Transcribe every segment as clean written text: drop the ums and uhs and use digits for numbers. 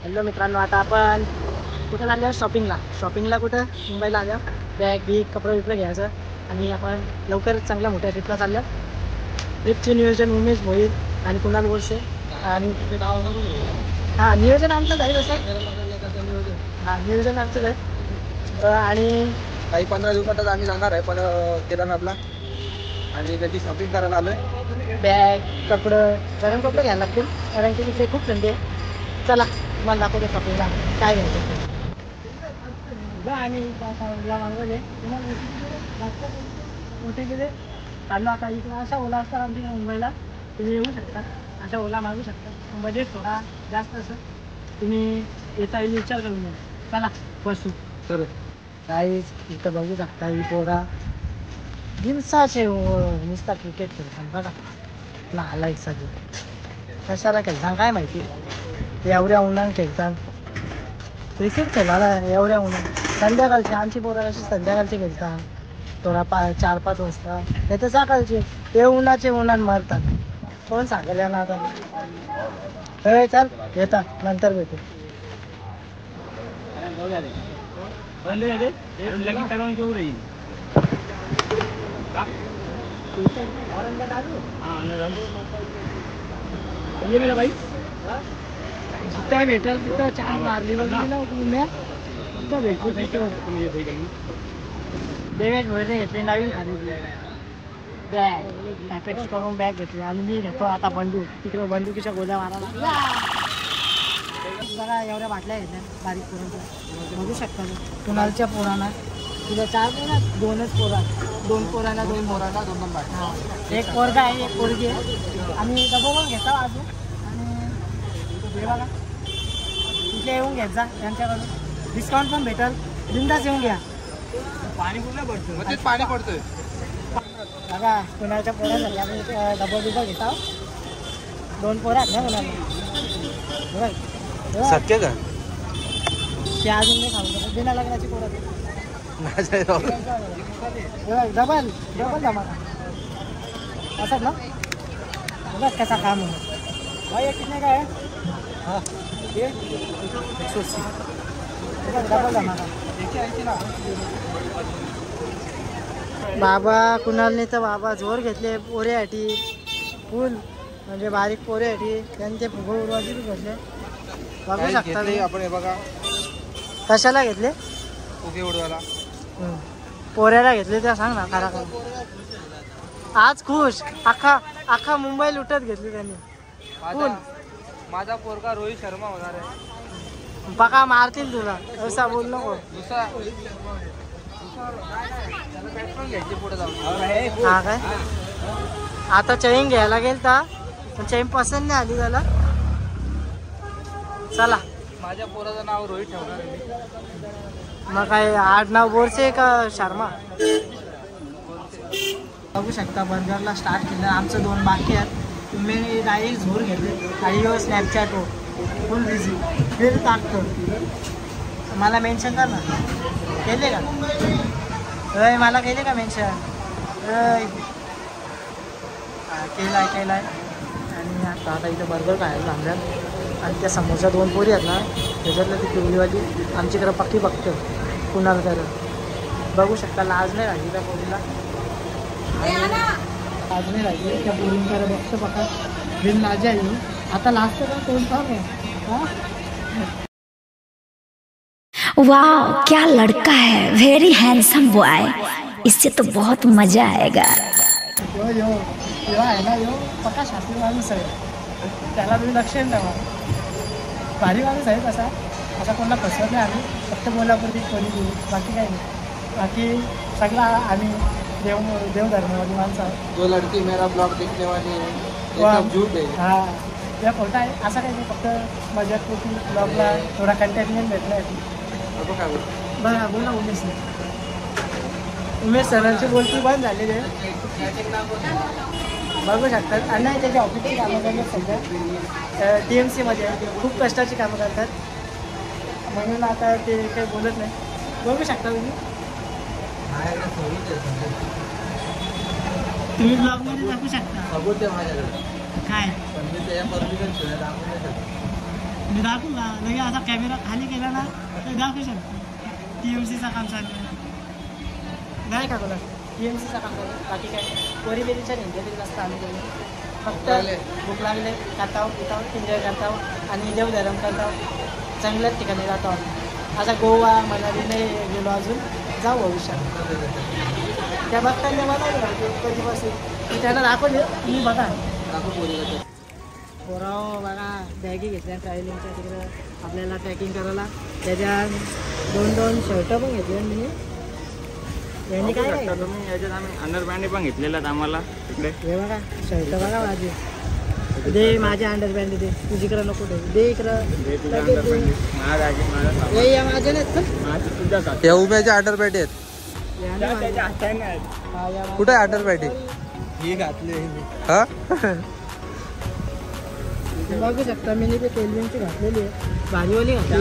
Hello मित्रांनो, आता आपण कुठं चाललो? शॉपिंगला कुठं? मुंबईला आल्या. बॅग बीग कपडे बिपडे घ्यायचं आणि आपण लवकरच चांगल्या मोठ्या ट्रिपला चाललो. ट्रिपचे नियोजन उमेश भोईर आणि कुणाल बोरसे आणि नियोजन आमचं आहे तसं. नियोजन आमचं आहे आणि काही 15 दिवसातच आम्ही जाणार आहे पण केदारनाथला आणि त्याची शॉपिंग करायला आलोय. बॅग कपडं गरम कपडे घ्यायला लागतील कारण की तिथे खूप थंडी आहे. चला तुम्हाला दाखवतो शॉपिंगला काय घ्यायचं आणि मागवले मोठे किती चाललो. आता इकडं अशा ओला असतात आमच्या मुंबईला, तुम्ही येऊ शकता, अशा ओला मागू शकता. बजेट थोडा जास्त असं तुम्ही येता येईल विचार करून घ्या. चला बसू तर काहीच इथं बघू शकता. ही पोरा दिवसाचे नुसता क्रिकेट खेळतात बघा. नालायक सगळे कशाला खेळतात काय माहिती. एवढ्या उन्हात खेळतात क्रिकेट खेळायला. एवढ्या उन्हात संध्याकाळची आमची पोरं अशी संध्याकाळची खेळतात थोडा 4-5 वाजता. नाही तर सकाळचे ते उन्हाचे उन्हात मारतात. कोण सांगेल ना आता. चल येतात नंतर भेटू. ये मेरा भाई जितना भेटेल तिथं चहा मारली तिथं भेटू देवेश भोईरने घेतली नवीन खरेदी बॅग. पॅकेज करून बॅग घेतली आणि मी घेतो आता बंदूक. तिकडे बंदुकीच्या गोळ्या मारायला बघा. एवढ्या बाटल्या घेतल्या बारीक पोरांच्या बघू शकता. कुणालच्या पोरांना तुला 4 पोरा 2च पोरा 2 पोरांना 2 पोरांना 2 बाटल्या. एक पोरगा आहे एक पोरगी आहे. आम्ही डबो पण घेतो अजून आणि हे बघा तिथे येऊन घेत जा. त्यांच्याकडून डिस्काउंट पण भेटेल. बिंदास येऊन घ्या. पाणी कुठलं पडतं? तेच पाणी पडतोय बघा. कुणाच्या पोरांसाठी आम्ही डबा बिबा घेतो. 2 पोरं आहेत ना कुणाला सत्य का ते अजून नाही खाऊ बिना लग्नाची पोरं डबल धमाका असं ना. बघ कसा काम आहे भाई. एक कितने का है? हाँ ये 180. डबल धमाका. बाबा कुणालने तर बाबा जोर घेतले पोऱ्यासाठी फुल म्हणजे बारीक पोऱ्यासाठी. त्यांचे फुगे उडवायचे बी घेतले बघू शकता आपण. हे बघा कशाला घेतले फुगे उडवायला. पोऱ्याला घेतले त्या सांग ना. खरा आज खुश अख्खा मुंबई लुटत घेतली त्यांनी. माझा पोरगा रोहित शर्मा होणार आहे. पका मारतील तुला असा बोल नको. हा काय आता चैन घ्यायला गेलता पण चैन पसंत नाही आली त्याला. चला माझ्या पोराचं नाव रोहित ठेवणार आहे. मग काय आडनाव बोरसे का शर्मा? बघू शकता बर्गरला स्टार्ट केलं. आमचं 2 बाकी आहेत. तुम्ही डायरेक्ट झोर घेतले आणि स्नॅपचॅट हो फुल बिझी फिर टाकतो. मला मेन्शन कर ना. केले का मला केले का मेन्शन? केलाय आणि आता इथं बर्गर खायला थांबल्यात. आणि त्या समोरच्या 2 पोरी आहेत ना त्याच्यातलं ती पिवळीवाली आमच्याकडे पक्की बघतं कुणाला तर. बघू शकता लाज नाही राहिली त्या पोरीला. लाज नाही राहिली त्या पोरींकडे बघतं बघा. बिन लाज आहे आता. लाजतं का कोण सांग. वाह क्या लड़का है, वेरी हैंडसम बॉय, इससे तो बहुत मजा आएगा. यो आहे ना यो पक्का शास्त्री माणूस आहे. त्याला तुम्ही लक्ष द्यावा. भारी माणूस आहे तसा. असा कोणाला फसवत नाही आम्ही. फक्त कोल्हापूरची कोणी देऊ बाकी काही नाही. बाकी सगळा आम्ही देवधर्मावाली माणसं आहे. जो लड़की मेरा ब्लॉग देखने वाली है झूठ आहे. हां या खोटा आहे असं काही नाही. फक्त मजाक होती ब्लॉगला थोडा कंटेंटमेंट भेटला आहे. बघा बोला उमेश सरांची बोलती बंद झालेली आहे. बघू शकतात. आणि नाही त्याच्या ऑफिसची कामं करतात सध्या TMCमध्ये खूप कष्टाची कामं करतात म्हणून आता ते काही बोलत नाही. बघू शकता तुम्ही ब्लॉगमध्ये दाखवू शकता. सबूत आहे माझ्याकडे काय पण मी त्या परमिशन मी दाखवू ना लगे आता कॅमेरा खाली केला ना तर दाखवू शकतो TMCचा काम चालू आहे नाही का बोला TMCचा काम चालू आहे बाकी काय पोरीबेरीच्या नेमक्या जास्त आम्ही करू फक्त भूक लागले खाताव पिताव एन्जॉय करताव आणि देवधर्म करताव चांगल्याच ठिकाणी जातो आम्ही आता गोवा मनाली नाही गेलो अजून जाऊ भविष्यात त्या बघताना मला कधीपासून त्यांना दाखवले मी बघा पोराव बघा बॅगी घेतल्या ट्रॅव्हलिंगच्या तिकडं आपल्याला ट्रॅकिंग करायला त्याच्यात 2 शर्ट पण घेतले मी यांनी काय काय तुम्ही याच्यात आम्ही अंडरपॅन्ट पण घेतलेला आम्हाला तिकडे हे बघा शर्ट बघा माझे दे माझे अंडरपॅन्ट दे तुझीकडे नको दे इकडं माझे नाहीत या उभ्याचे अंडरपॅन्ट आहेत कुठे अंडरपॅन्ट ही घातली हा बघू शकता मी ते केल्विनची घातलेली आहे भारीवाली घातली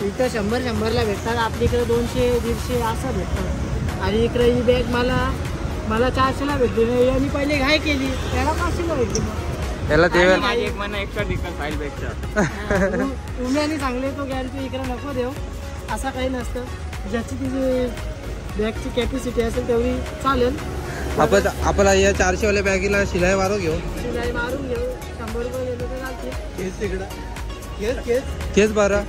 इथं 100-100ला भेटतात आपलीकडे 200-150 असं भेटतात आणि इकडे ही बॅग मला 400ला भेटली आणि पहिले घाय केली त्याला 500ला भेटली याला उम्याने सांगले तो गॅरंटी इकडे नको देऊ असं काही नसतं ज्याची तिची बॅगची कॅपॅसिटी असेल तेवढी चालेल आपण या 400 वाल्या बॅगीला शिलाई मारून घेऊ 100 रुपये गेलो तर चालते केस बरं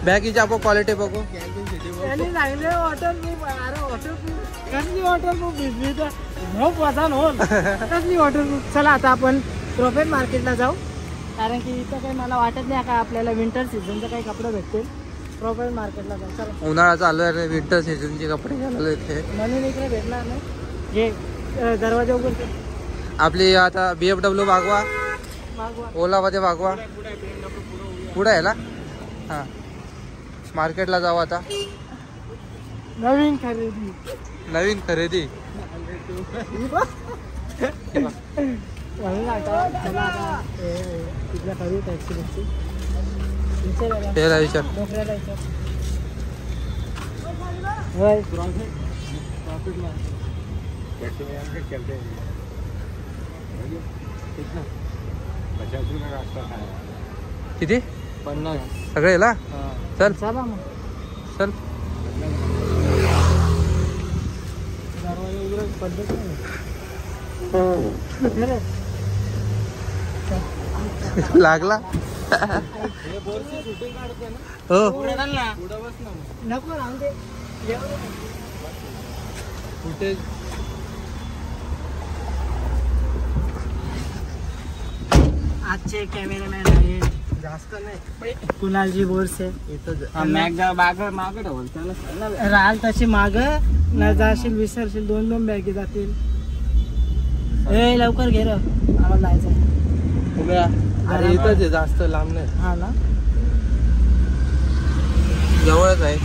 बॅगीची आपण क्वालिटी बघू त्यांनी सांगले वॉटरप्रूफ अरे वॉटरप्रूफ कसली वॉटरप्रूफ भिजली तर खूप वजन होल कसली वॉटरप्रूफ चला आता आपण प्रोफेट मार्केटला जाऊ कारण की इथं काही मला वाटत नाही का आपल्याला विंटर सीझनचे काही कपडे भेटतील प्रोफेट मार्केटला जाऊ चला उन्हाळा चालू आहे विंटर सीझनचे कपडे घालायला इथे म्हणून इकडे भेटणार नाही हे दरवाजा उघडते आपली आता BMW मागवा ओलामध्ये मागवा पुढे आहे ना हां मार्केटला जाऊ आता नवीन खरेदी म्हणून आता तिथल्या करू टॅक्सी त्याला विचार किती 50 सगळे ना चल चला मग चल पद्धत लागला हो नको राहून दे कुठे आजचे कॅमेरामॅन आहे जास्त नाही कुणालजी बोरसे राहाल तशी माग न जाशील विसरशील 2 बॅगी जातील ए लवकर घे र आम्हाला जायचं अरे इथंच आहे जास्त लांब नाही हा ना जवळच आहे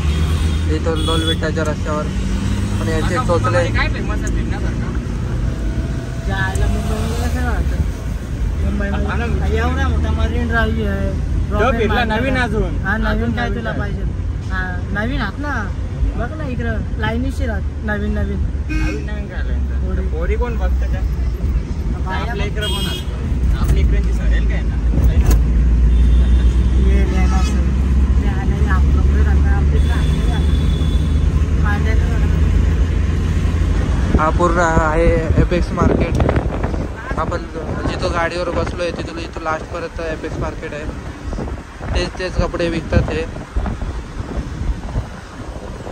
इथून 2 मिनिटाच्या रस्त्यावर पण याचे टोचले जायला मुंबईमध्ये कसं वाटतं मुंबईमध्ये एवढा मोठा मरीन ड्राईव्ह आहे नवीन अजून हा नवीन काय तुला पाहिजे हा नवीन आहात ना बघ ना इकडं लाईनीशी राहत नवीन काय पोरी कोण बघत आपल्या इकडं पण आपल्या इकडची सरेल काय ना हा पूर्ण आहे एपेक्स मार्केट आपण जिथं गाडीवर बसलोय तिथून इथं लास्ट पर्यंत एपेक्स मार्केट आहे तेच कपडे विकतात हे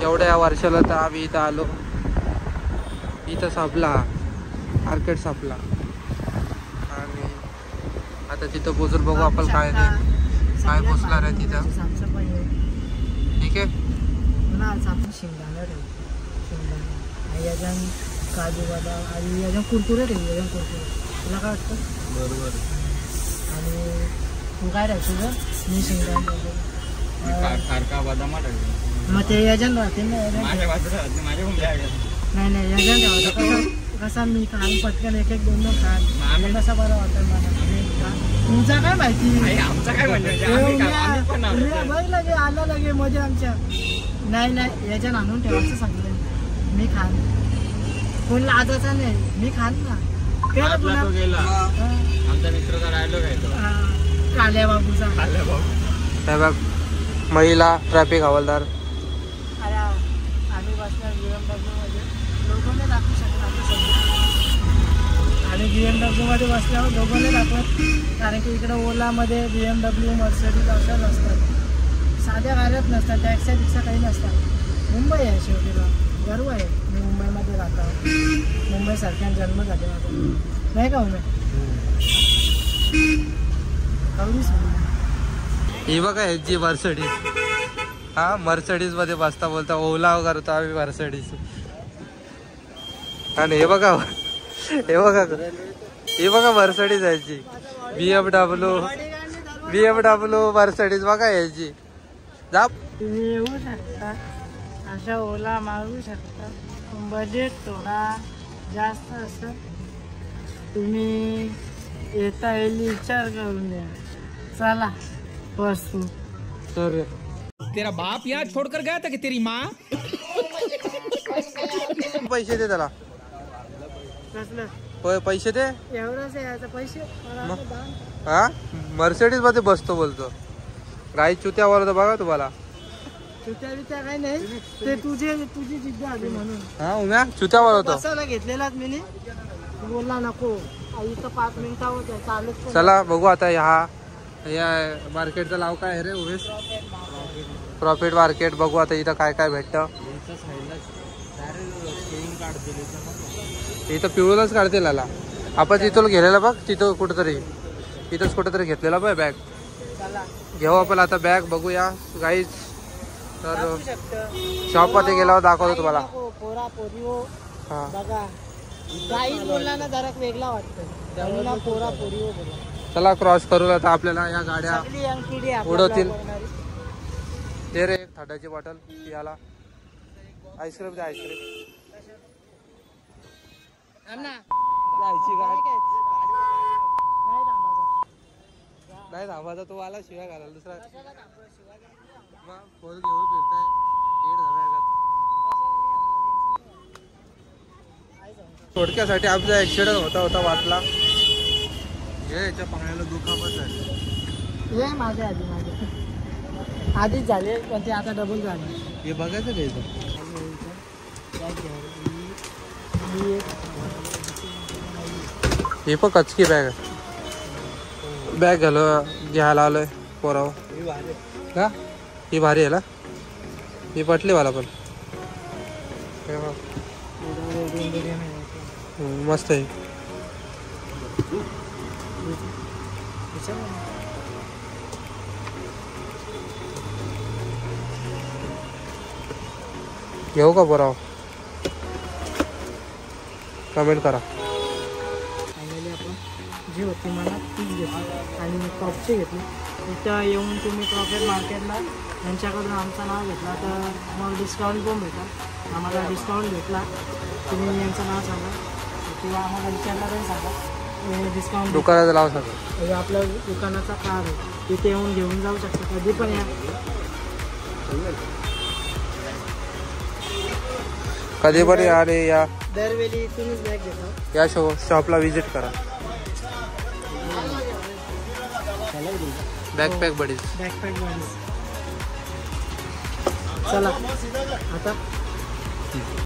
एवढ्या वर्षाला तर आम्ही इथं आलो इथं संपला मार्केट संपला आणि आता तिथं पोचून बघू आपण काय पोचणार आहे तिथं ठीक आहे काजू बदाम आणि याच्या कुरकुरे ठेवू कुरकुरे तुला काय वाटतं बरोबर आणि तू काय राहतो मी शेंगदाणा बदाम मग ते यजन राहते ना नाही यजन ठेवायचं कसा मी खान पटकन 1-2 खान कसा बरं वाटतं मला तुमचा काय माहिती बघ लगे आला लगे मध्ये आमच्या नाही यजन आणून ठेवायचं सांगलं मी खान कोण लाजाचा नाही मी खान ना आमचा मित्र काल्या बाबूचा. हे बघ महिला ट्रॅफिक हवालदार. अरे आम्ही बसणार BMW मध्ये, लोकांना दाखवू शकतो आणि BMW मध्ये बसल्यावर लोकांना दाखवत, कारण की इकडे ओलामध्ये BMW मर्सिडीज अशा नसतात, साध्या गाड्यात नसतात, टॅक्सी रिक्षा काही नसतात. मुंबई आहे शेवटी, गर्व आहे मी मुंबईमध्ये राहतो, मुंबईसारख्या जन्म झाले माझा, नाही का मुंबई. ही बघा ह्याची मर्सिडीज. हा मर्सिडीज मध्ये बसता बोलता ओला करतो आम्ही मर्सिडीज. आणि हे बघा मर्सिडीज यायची, BMW मर्सिडीज बघा यायची. जा तुम्ही येऊ शकता, अशा ओला मागू शकता. बजेट थोडा जास्त असतं, तुम्ही येता येईल विचार करून द्या. चला बसू. तर तेरा बाप यहाँ छोड़कर गया था कि तेरी माँ. पैसे दे त्याला. कसलं पैसे दे. एवढंच यायचं पैसे मला मग? असं दान. हा मर्सिडीज मध्ये बसतो बोलतो. गाई चुत्यावर होतं बघा तुम्हाला. चुत्या बित्या काही नाही, ते तुझी जिद्द आली म्हणून. हा उम्या चुत्यावर होतो. बसायला घेतलेलाच मी, बोलला नको इथं 5 मिनिटावर चालत पण. चला बघू आता या मार्केटचं नाव काय आहे रे उमेश. Profit market. बघू आता इथं काय काय भेटतं. इथं पिवळच काढतील आला. आपण तिथून गेलेला बघ, तिथं कुठंतरी इथंच कुठंतरी घेतलेला बघ बॅग. घेऊ आपण आता बॅग. बघूया गाईज. तर शॉप मध्ये गेल्यावर दाखवतो तुम्हाला. पोरा पोरी हो हा बघा, गाईज बोलला ना जरा वेगळा वाटतं, पोरा पोरी हो बोला. चला क्रॉस करू आता. आपल्याला या गाड्या सगळी young पिढी आपल्याला उडवतील. बघणारी. ते रे एक थंडाची बॉटल पियाला. आईस्क्रीम दे आईस्क्रीम. अण्णा, जायची गाडी नाही थांबायचं. नाही थांबाचा तो आला शिवाय घालायला दुसरा. कशाला थांबतोय? शिवाय घ्या. मग फोन घेऊन फिरताय येड झालाय. थोडक्यासाठी आमचा ऍक्सिडेंट होता वाचला. हे याच्या पाण्याला दुखापत झाली. हे माझे आधीच झाले, पण ते आता डबल झाले. हे बघायचं घ्यायचं. हे पण कचकी बॅग आहे. बॅग घ्यायला आलोय पोराव. का ही भारी आहे ना, ही पटली मला पण. मस्त आहे. घेऊ का पोराव, कमेंट करा. फायनली आपण जी होती मला तीच घेतली आणि टॉपची घेतली. इथं येऊन तुम्ही प्रॉफिट मार्केटला यांच्याकडून आमचं नाव घेतला तर मग डिस्काउंट पण भेटला. आम्हाला डिस्काउंट भेटला. तुम्ही यांचं नाव सांगा किंवा आम्हाला विचारला तरी सांगा, डिस्काउंट. दुकानाचं नाव सांगा. हे आपल्या दुकानाचा कार्ड आहे, तिथे येऊन घेऊन जाऊ शकता कधी पण या. कधी पण या रे, या दरवेळी इथूनच बॅग घेतो. या शॉपला व्हिजिट करा. Backpack buddies. बॅकपॅक चला आता